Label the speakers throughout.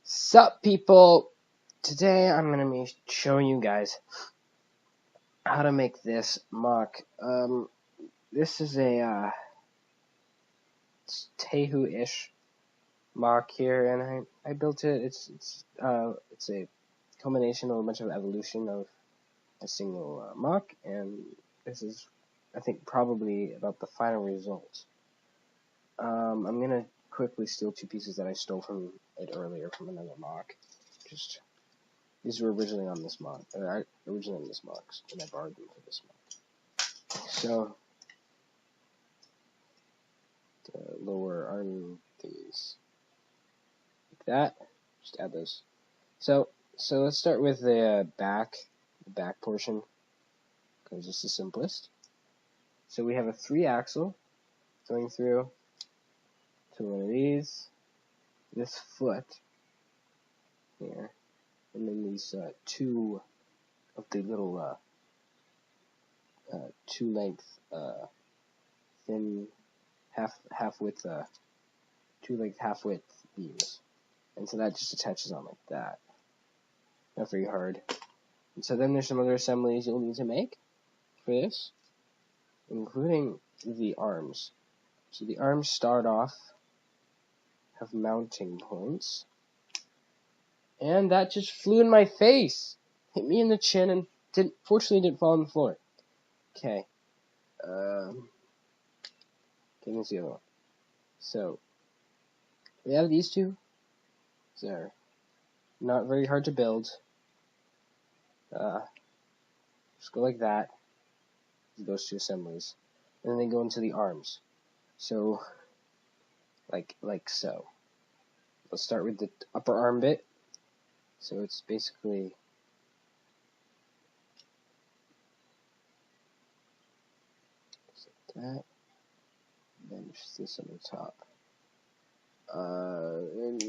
Speaker 1: Sup people, today I'm going to be showing you guys how to make this MOC. This is a Tahu-ish MOC here, and I built it. It's a combination of a bunch of evolution of a single MOC, and this is, I think, probably about the final result. I'm going to quickly steal two pieces that I stole from it earlier from another MOC. These were originally on this MOC, and I borrowed them for this MOC. So, the lower arm thingies, like that, just add those. So let's start with the back portion, because it's the simplest. So we have a 3-axle going through to one of these, this foot here, and then these two of the little 2-length thin half-width 2-length half-width beams, and so that just attaches on like that. Not very hard. And so then there's some other assemblies you'll need to make for this, including the arms. So the arms start off, have mounting points, and that just flew in my face, hit me in the chin, and fortunately didn't fall on the floor. Okay. Here's the other one. So we have these two. They're not very hard to build. Just go like that. Those two assemblies, and then they go into the arms. So, like so. Let's start with the upper arm bit. So it's basically like that. And then just this on the top. And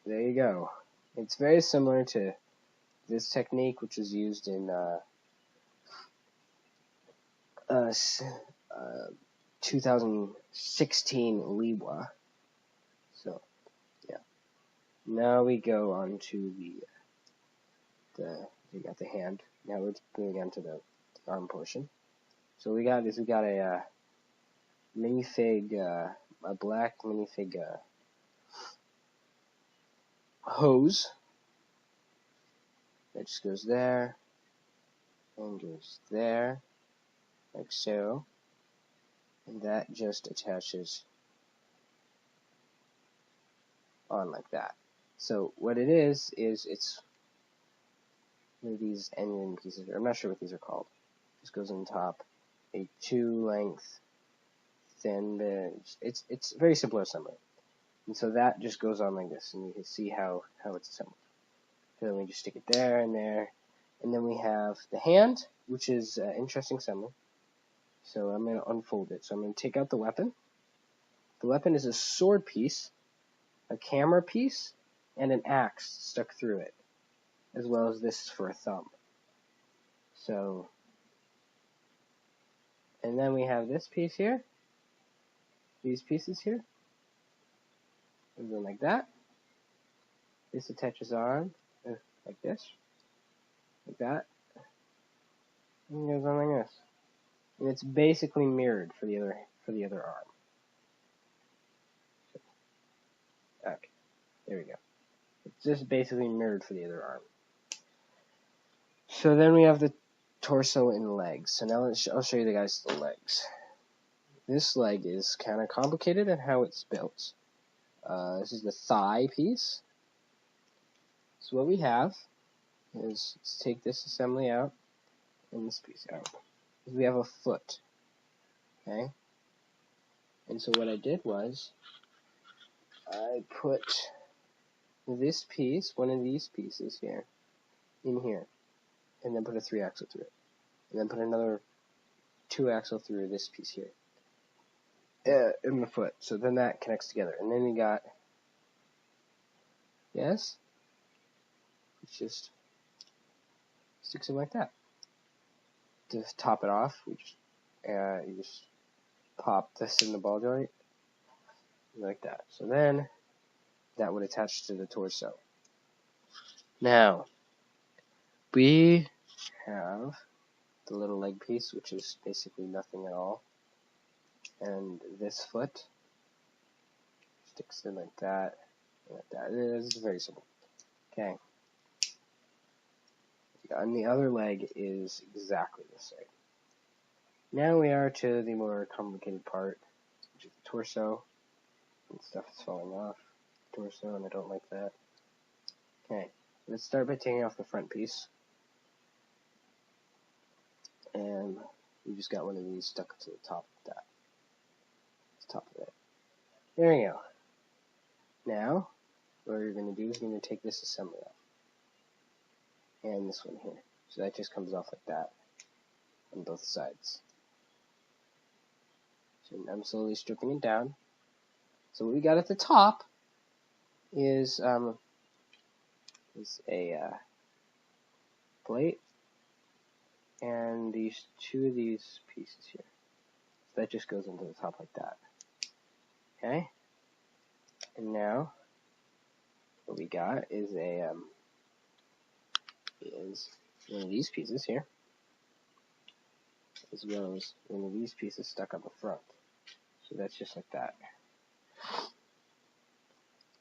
Speaker 1: there you go. It's very similar to this technique, which is used in 2016 Liwa. So yeah. Now we go on to we got the hand. Now we're moving on to the arm portion. So we got a minifig, a black minifig hose that just goes there and goes there, like so, and that just attaches on like that. So what it is it's one of these onion pieces. I'm not sure what these are called. Just goes on top, a 2-length thin bit. It's very simple assembly. And so that just goes on like this, and you can see how it's assembled. So then we just stick it there and there, and then we have the hand, which is interesting assembly. So I'm going to unfold it. So I'm going to take out the weapon. The weapon is a sword piece, a camera piece, and an axe stuck through it, as well as this for a thumb. So, and then we have this piece here, these pieces here. We're going like that. This attaches on like this, like that, and it goes on like this. And it's basically mirrored for the other arm. Okay, there we go. It's just basically mirrored for the other arm. So then we have the torso and legs. So now I'll show you guys the legs. This leg is kind of complicated in how it's built. This is the thigh piece. So what we have is, let's take this assembly out and this piece out. We have a foot. Okay? And so what I did was, I put this piece, one of these pieces here, in here, and then put a 3-axle through it, and then put another 2-axle through this piece here, in the foot. So then that connects together, and then we got, yes, it's just sticks in like that. To top it off, you just pop this in the ball joint like that. So then that would attach to the torso. Now, we have the little leg piece, which is basically nothing at all. And this foot sticks in like that, and like that. It's very simple. Okay. And the other leg is exactly the same. Now we are to the more complicated part, which is the torso. And stuff is falling off the torso, and I don't like that. Okay, let's start by taking off the front piece. And we just got one of these stuck to the top of that. The top of it. There we go. Now, what we're going to do is we're going to take this assembly off. And this one here. So that just comes off like that on both sides. So I'm slowly stripping it down. So what we got at the top is a plate and these two of these pieces here. So that just goes into the top like that. Okay? And now what we got is one of these pieces here, as well as one of these pieces stuck on the front. So that's just like that.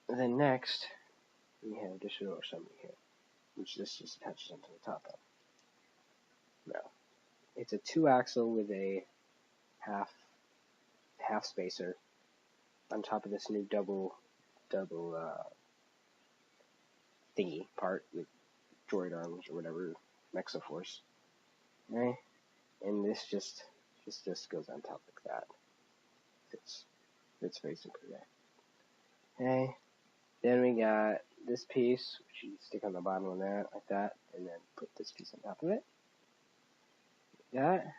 Speaker 1: And then next, we have this little assembly here, which this just attaches onto the top of. Now, it's a 2-axle with a half spacer on top of this new double thingy part with droid arms or whatever, Mexaforce. Okay, and this just goes on top like that. It's very simple there. Okay, then we got this piece, which you stick on the bottom of that, like that, and then put this piece on top of it. Like that.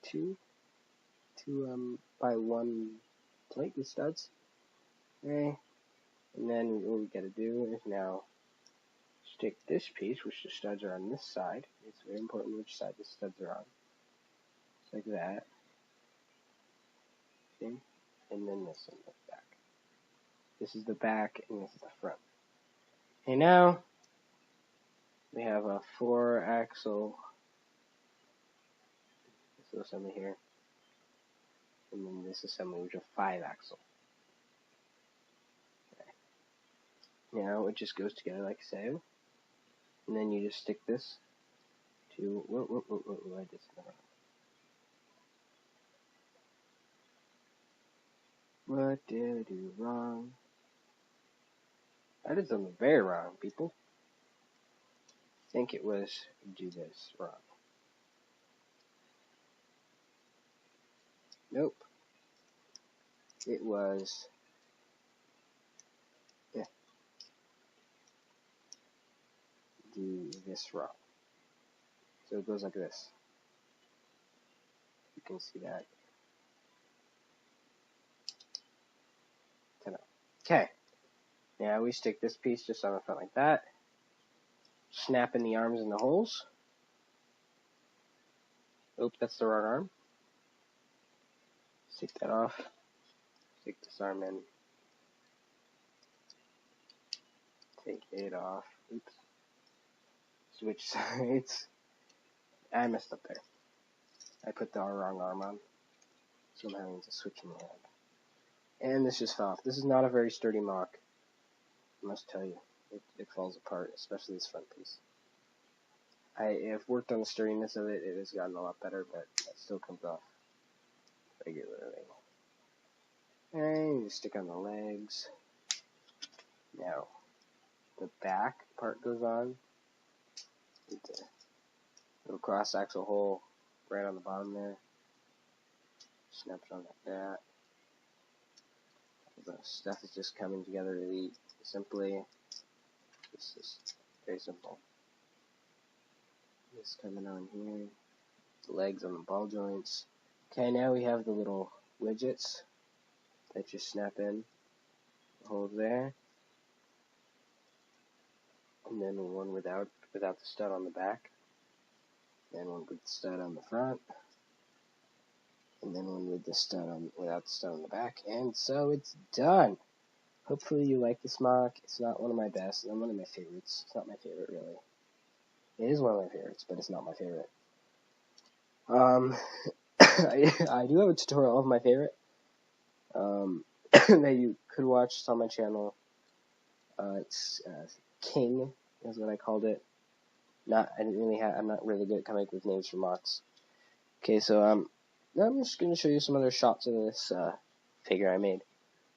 Speaker 1: Two by one plate with studs. Okay, and then what we gotta do is now stick this piece, which the studs are on this side. It's very important which side the studs are on. Just like that. Okay, and then this on the back. This is the back, and this is the front. Okay, now we have a 4-axle assembly here, and then this assembly, which is a 5-axle. Okay. Now it just goes together like so, and then you just stick this to. I did something wrong. What did I do wrong? I did something very wrong, people. I think it was do this wrong. Nope. It was do this wrong. So it goes like this. You can see that. Okay. Now we stick this piece just on the front like that. Snap in the arms and the holes. Oops, that's the wrong arm. Take that off. Stick this arm in. Take it off. Oops. Switch sides. I messed up there. I put the wrong arm on. So I'm having to switch in the hand. And this just fell off. This is not a very sturdy MOC. I must tell you. It falls apart, especially this front piece. I have worked on the sturdiness of it. It has gotten a lot better, but it still comes off regularly. And you stick on the legs. Now, the back part goes on. With the little cross-axle hole right on the bottom there. Snaps on like that. The stuff is just coming together really simply. This is very simple. This coming on here. The legs on the ball joints. Okay, now we have the little widgets that just snap in. The holes there. And then one without the stud on the back. Then one with the stud on the front. And then one with the stud on without the stud on the back. And so it's done. Hopefully you like this MOC. It's not one of my best, and one of my favorites. It's not my favorite, really. It is one of my favorites, but it's not my favorite. I do have a tutorial of my favorite, that you could watch. It's on my channel. It's King is what I called it. I'm not really good at coming up with names for MOCs. Okay, so now I'm just going to show you some other shots of this figure I made.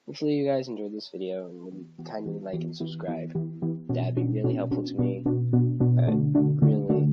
Speaker 1: Hopefully you guys enjoyed this video and would kindly like and subscribe. That'd be really helpful to me. Really